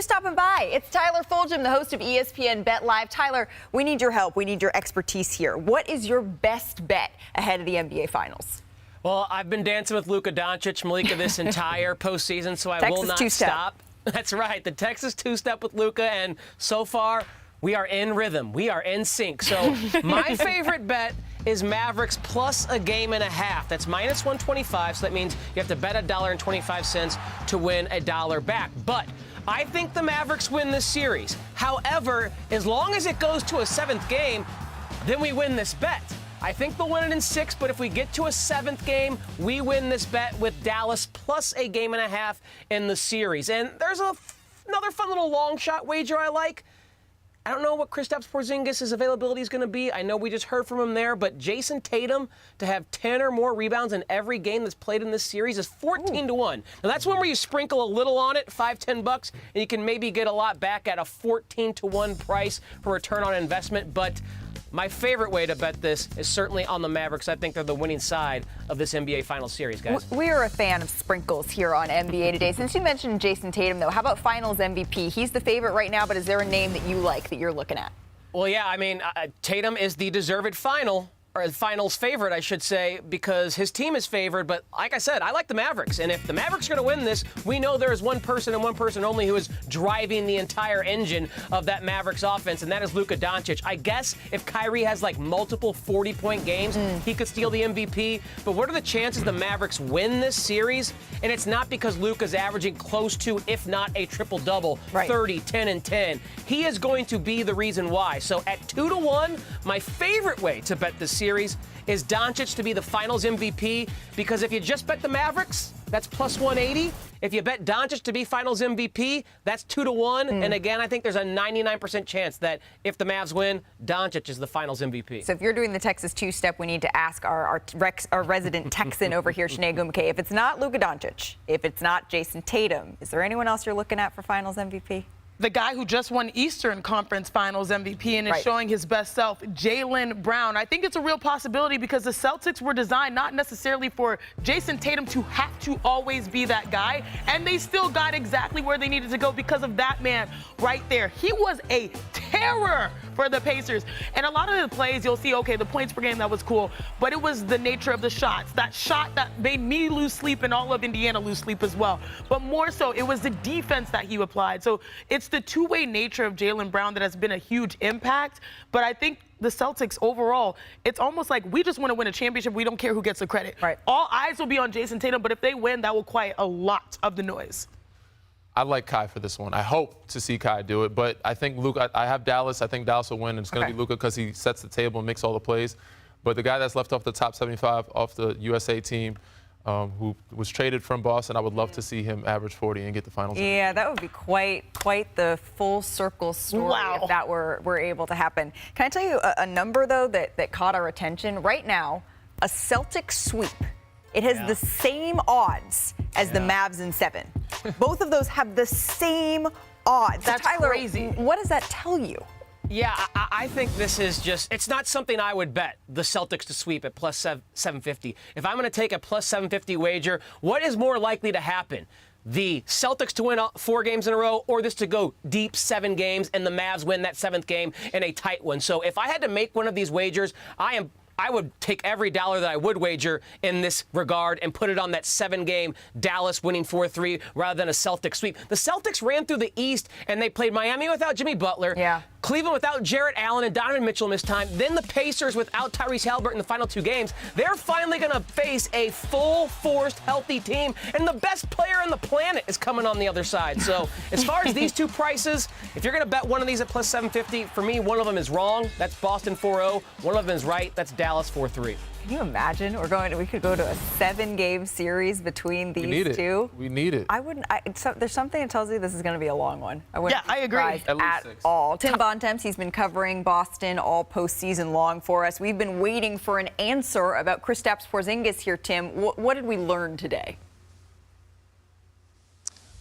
stopping by. It's Tyler Fulgham, the host of ESPN Bet Live. Tyler, we need your help. We need your expertise here. What is your best bet ahead of the NBA Finals? Well, I've been dancing with Luka Doncic, Malika, this entire postseason, so I will not stop. That's right, the Texas two-step with Luka, and so far, we are in rhythm. We are in sync. So my favorite bet is Mavericks plus a game and a half. That's minus 125, so that means you have to bet $1.25 to win $1 back. But I think the Mavericks win this series. However, as long as it goes to a seventh game, then we win this bet. I think they'll win it in 6, but if we get to a 7th game, we win this bet with Dallas plus a game and a half in the series. And there's another fun little long shot wager I like. I don't know what Kristaps Porzingis' availability is going to be. I know we just heard from him there, but Jason Tatum to have 10 or more rebounds in every game that's played in this series is 14 to 1. Now that's one where you sprinkle a little on it, $5-10 bucks, and you can maybe get a lot back at a 14 to 1 price for return on investment. But my favorite way to bet this is certainly on the Mavericks. I think they're the winning side of this NBA Finals series, guys. We are a fan of sprinkles here on NBA Today. Since you mentioned Jason Tatum, though, how about Finals MVP? He's the favorite right now, but is there a name that you like that you're looking at? Well, yeah, I mean, Tatum is the deserved finals favorite, I should say, because his team is favored. But like I said, I like the Mavericks. And if the Mavericks are going to win this, we know there is one person and one person only who is driving the entire engine of that Mavericks offense, and that is Luka Doncic. I guess if Kyrie has like multiple 40-point games, he could steal the MVP. But what are the chances the Mavericks win this series? And it's not because Luka's averaging close to, if not a triple-double, right. 30, 10, and 10. He is going to be the reason why. So at 2 to 1, my favorite way to bet this series is Doncic to be the Finals MVP, because if you just bet the Mavericks, that's plus 180. If you bet Doncic to be Finals MVP, that's 2 to 1. And again, I think there's a 99% chance that if the Mavs win, Doncic is the Finals MVP. So if you're doing the Texas two-step, we need to ask our resident Texan over here, Sinead McKay. If it's not Luka Doncic, if it's not Jason Tatum, is there anyone else you're looking at for Finals MVP? The guy who just won Eastern Conference Finals MVP and is showing his best self, Jaylen Brown. I think it's a real possibility because the Celtics were designed not necessarily for Jason Tatum to have to always be that guy, and they still got exactly where they needed to go because of that man right there. He was a terror for the Pacers. And a lot of the plays, you'll see, okay, the points per game, that was cool, but it was the nature of the shots. That shot that made me lose sleep and all of Indiana lose sleep as well. But more so, it was the defense that he applied. So it's the two-way nature of Jaylen Brown that has been a huge impact. But I think the Celtics overall, it's almost like we just want to win a championship. We don't care who gets the credit. Right. All eyes will be on Jason Tatum, but if they win, that will quiet a lot of the noise. I like Kai for this one. I hope to see Kai do it, but I think Luka, I have Dallas. I think Dallas will win, and it's going to be Luka because he sets the table and makes all the plays. But the guy that's left off the top 75 off the USA team, who was traded from Boston, I would love to see him average 40 and get the Finals. Yeah, that would be quite the full circle story if that were able to happen. Can I tell you a number, though, that caught our attention? Right now, a Celtics sweep. It has the same odds as the Mavs in 7. Both of those have the same odds. That's Tyler, crazy. What does that tell you? Yeah, I think this is just, it's not something I would bet the Celtics to sweep at plus 750. If I'm going to take a plus 750 wager, what is more likely to happen? The Celtics to win 4 games in a row, or this to go deep 7 games and the Mavs win that 7th game in a tight one. So if I had to make one of these wagers, I would take every dollar that I would wager in this regard and put it on that 7-game Dallas winning 4-3 rather than a Celtics sweep. The Celtics ran through the East, and they played Miami without Jimmy Butler. Yeah. Cleveland without Jarrett Allen and Donovan Mitchell missed time. Then the Pacers without Tyrese Halliburton in the final 2 games. They're finally going to face a full-forced, healthy team, and the best player on the planet is coming on the other side. So as far as these two prices, if you're going to bet one of these at plus 750, for me, one of them is wrong. That's Boston 4-0. One of them is right. That's Dallas 4-3. Can you imagine? We could go to a 7-game series between these two. We need it. I wouldn't. There's something that tells you this is going to be a long one. I wouldn't be I agree. surprised at all. Tim Bontemps, he's been covering Boston all postseason long for us. We've been waiting for an answer about Kristaps Porzingis here, Tim. What did we learn today?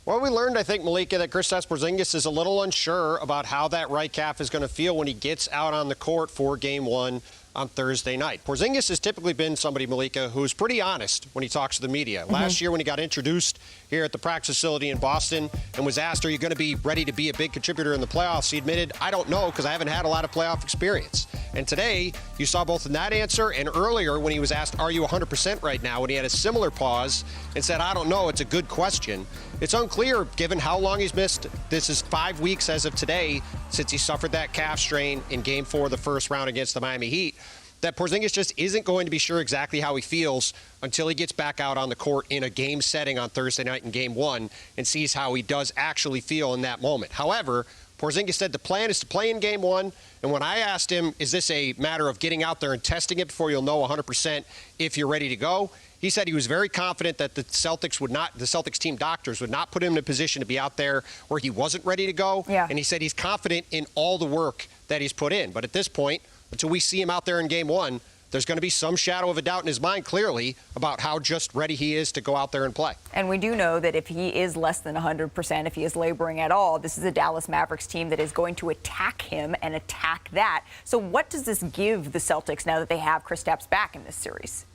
Well, we learned, I think, Malika, that Kristaps Porzingis is a little unsure about how that right calf is going to feel when he gets out on the court for Game 1 on Thursday night. Porzingis has typically been somebody, Malika, who's pretty honest when he talks to the media. Last year when he got introduced here at the practice facility in Boston and was asked, are you going to be ready to be a big contributor in the playoffs? He admitted, I don't know because I haven't had a lot of playoff experience. And today, you saw both in that answer and earlier when he was asked, are you 100% right now? When he had a similar pause and said, I don't know, it's a good question. It's unclear, given how long he's missed. This is 5 weeks as of today since he suffered that calf strain in Game 4 of the first round against the Miami Heat, that Porzingis just isn't going to be sure exactly how he feels until he gets back out on the court in a game setting on Thursday night in Game 1 and sees how he does actually feel in that moment. However, Porzingis said the plan is to play in Game 1, and when I asked him, is this a matter of getting out there and testing it before you'll know 100% if you're ready to go, he said he was very confident that the Celtics team doctors would not put him in a position to be out there where he wasn't ready to go. Yeah. And he said he's confident in all the work that he's put in. But at this point, until we see him out there in Game 1, there's going to be some shadow of a doubt in his mind, clearly, about how just ready he is to go out there and play. And we do know that if he is less than 100%, if he is laboring at all, this is a Dallas Mavericks team that is going to attack him and attack that. So what does this give the Celtics now that they have Kristaps back in this series?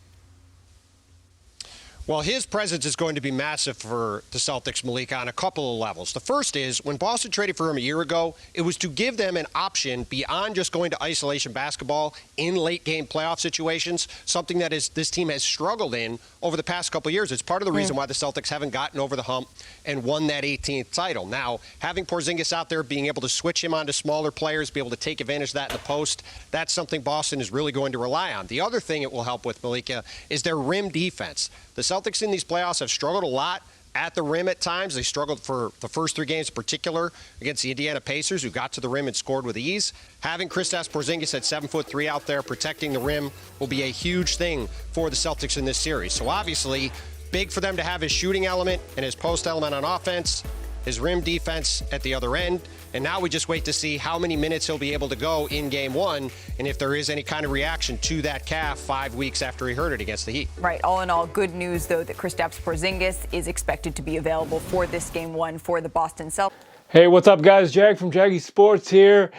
Well, his presence is going to be massive for the Celtics, Malika, on a couple of levels. The first is, when Boston traded for him a year ago, it was to give them an option beyond just going to isolation basketball in late-game playoff situations, something that this team has struggled in over the past couple of years. It's part of the reason why the Celtics haven't gotten over the hump and won that 18th title. Now, having Porzingis out there, being able to switch him onto smaller players, be able to take advantage of that in the post, that's something Boston is really going to rely on. The other thing it will help with, Malika, is their rim defense. The Celtics in these playoffs have struggled a lot at the rim at times. They struggled for the first 3 games in particular against the Indiana Pacers, who got to the rim and scored with ease. Having Kristaps Porzingis at 7'3" out there protecting the rim will be a huge thing for the Celtics in this series. So obviously, big for them to have his shooting element and his post element on offense, his rim defense at the other end. And now we just wait to see how many minutes he'll be able to go in Game 1 and if there is any kind of reaction to that calf 5 weeks after he hurt it against the Heat. Right. All in all, good news, though, that Kristaps Porzingis is expected to be available for this Game 1 for the Boston Celtics. Hey, what's up, guys? Jag from Jaggy Sports here.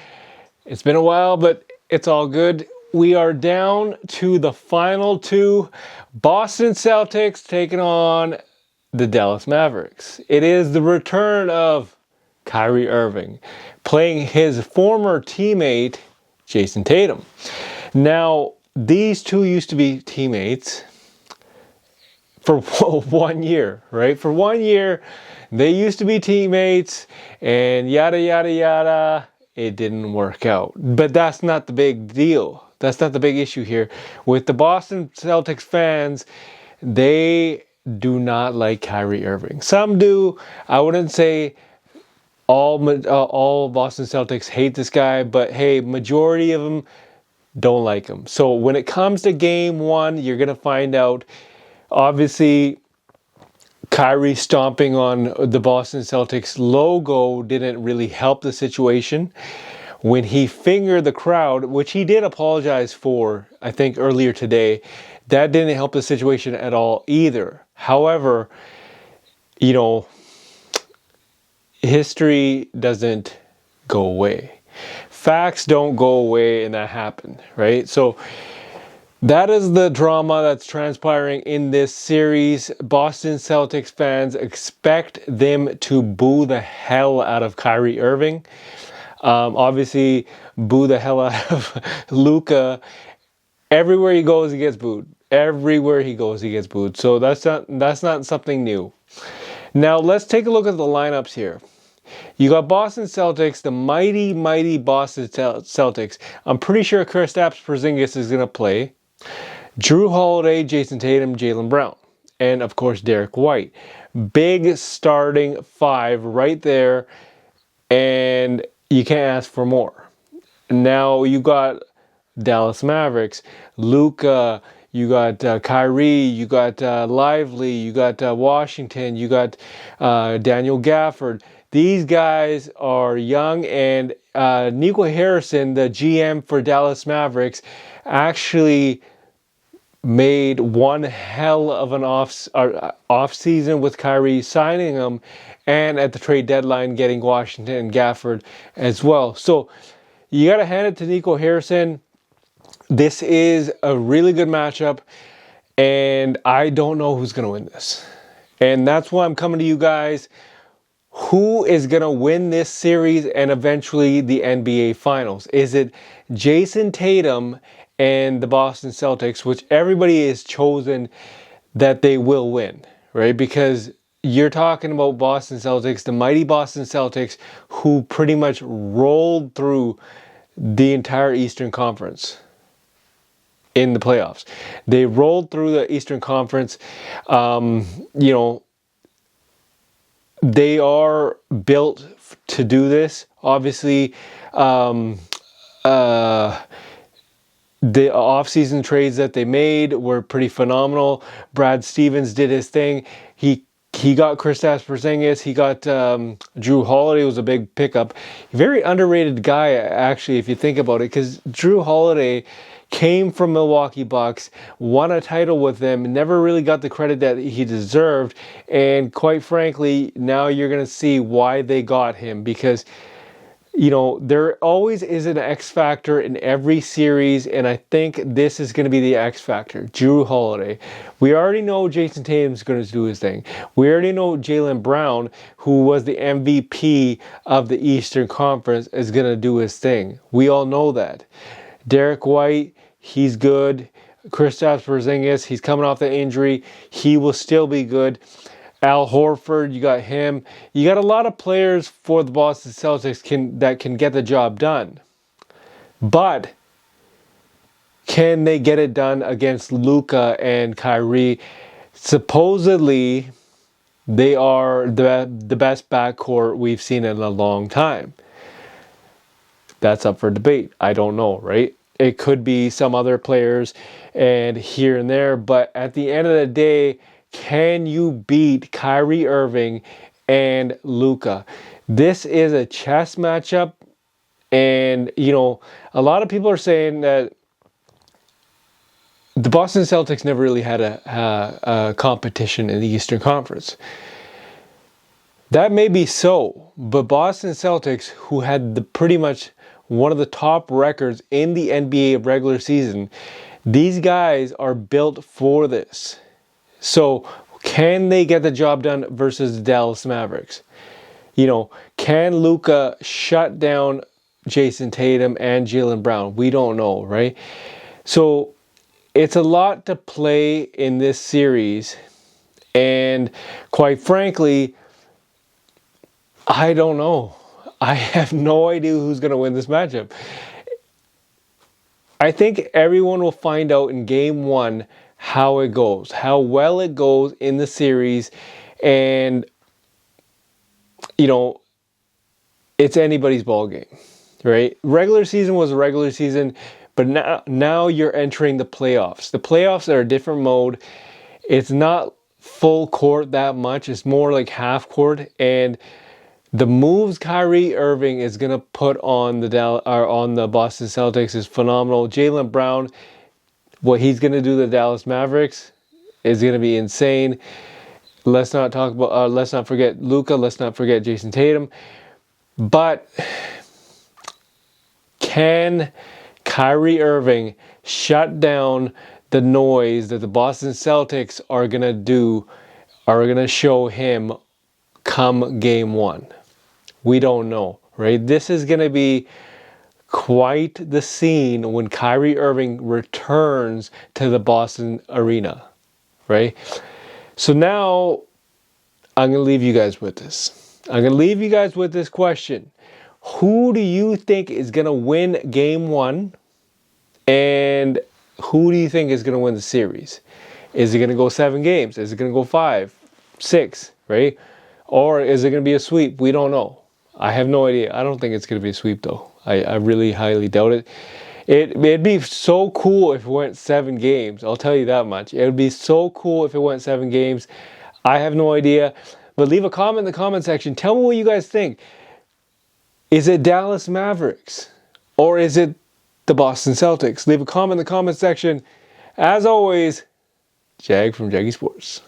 It's been a while, but it's all good. We are down to the final 2. Boston Celtics taking on the Dallas Mavericks. It is the return of Kyrie Irving playing his former teammate, Jason Tatum. Now, these two used to be teammates for 1 year, right? For 1 year, they used to be teammates and yada, yada, yada. It didn't work out. But that's not the big deal. That's not the big issue here. With the Boston Celtics fans, they do not like Kyrie Irving. Some do. I wouldn't say all Boston Celtics hate this guy, but hey, majority of them don't like him. So when it comes to Game 1, you're going to find out. Obviously, Kyrie stomping on the Boston Celtics logo didn't really help the situation. When he fingered the crowd, which he did apologize for, I think earlier today, that didn't help the situation at all either. However, you know, history doesn't go away. Facts don't go away, and that happened, right? So that is the drama that's transpiring in this series. Boston Celtics fans, expect them to boo the hell out of Kyrie Irving. Obviously, boo the hell out of Luka. Everywhere he goes, he gets booed. Everywhere he goes, he gets booed. So that's not something new. Now, let's take a look at the lineups here. You got Boston Celtics, the mighty, mighty Boston Celtics. I'm pretty sure Kristaps Porzingis is going to play. Drew Holiday, Jason Tatum, Jaylen Brown. And, of course, Derek White. Big starting 5 right there. And you can't ask for more. Now, you got Dallas Mavericks, Luka, you got Kyrie, you got Lively, you got Washington, you got Daniel Gafford. These guys are young, and Nico Harrison, the GM for Dallas Mavericks, actually made one hell of an off season with Kyrie, signing him, and at the trade deadline getting Washington and Gafford as well. So you got to hand it to Nico Harrison. This is a really good matchup, and I don't know who's going to win this. And that's why I'm coming to you guys. Who is going to win this series and eventually the NBA Finals? Is it Jason Tatum and the Boston Celtics, which everybody has chosen that they will win, right? Because you're talking about Boston Celtics, the mighty Boston Celtics, who pretty much rolled through the entire Eastern Conference in the playoffs. They rolled through the Eastern Conference. They are built to do this. Obviously, the offseason trades that they made were pretty phenomenal. Brad Stevens did his thing. He got Kristaps Porzingis. He got Drew Holiday, was a big pickup. Very underrated guy, actually, if you think about it, because Drew Holiday came from Milwaukee Bucks, won a title with them, never really got the credit that he deserved. And quite frankly, now you're going to see why they got him, because there always is an X factor in every series, and I think this is going to be the X factor. Drew Holiday. We already know Jason Tatum's going to do his thing. We already know Jaylen Brown, who was the MVP of the Eastern Conference, is going to do his thing. We all know that. Derek White, he's good. Kristaps Porzingis, he's coming off the injury. He will still be good. Al Horford, you got him. You got a lot of players for the Boston Celtics that can get the job done. But can they get it done against Luka and Kyrie? Supposedly, they are the best backcourt we've seen in a long time. That's up for debate. I don't know, right? It could be some other players and here and there, but at the end of the day, can you beat Kyrie Irving and Luka? This is a chess matchup, and a lot of people are saying that the Boston Celtics never really had a competition in the Eastern Conference. That may be so, but Boston Celtics, who had pretty much one of the top records in the NBA regular season, these guys are built for this. So can they get the job done versus the Dallas Mavericks? Can Luka shut down Jason Tatum and Jaylen Brown? We don't know, right? So it's a lot to play in this series. And quite frankly, I don't know. I have no idea who's going to win this matchup. I think everyone will find out in game one how it goes, how well it goes in the series. And, it's anybody's ball game, right? Regular season was a regular season, but now you're entering the playoffs. The playoffs are a different mode. It's not full court that much. It's more like half court. And the moves Kyrie Irving is going to put on the Boston Celtics is phenomenal. Jaylen Brown, what he's going to do to the Dallas Mavericks is going to be insane. Let's not forget Luka. Let's not forget Jason Tatum. But can Kyrie Irving shut down the noise that the Boston Celtics are going to show him come game one? We don't know, right? This is going to be quite the scene when Kyrie Irving returns to the Boston arena, right? So now I'm going to leave you guys with this. I'm going to leave you guys with this question. Who do you think is going to win game one? And who do you think is going to win the series? Is it going to go 7 games? Is it going to go 5, 6, right? Or is it going to be a sweep? We don't know. I have no idea. I don't think it's going to be a sweep, though. I really highly doubt it. It'd be so cool if it went 7 games. I'll tell you that much. It would be so cool if it went 7 games. I have no idea. But leave a comment in the comment section. Tell me what you guys think. Is it Dallas Mavericks? Or is it the Boston Celtics? Leave a comment in the comment section. As always, Jag from Jaggy Sports.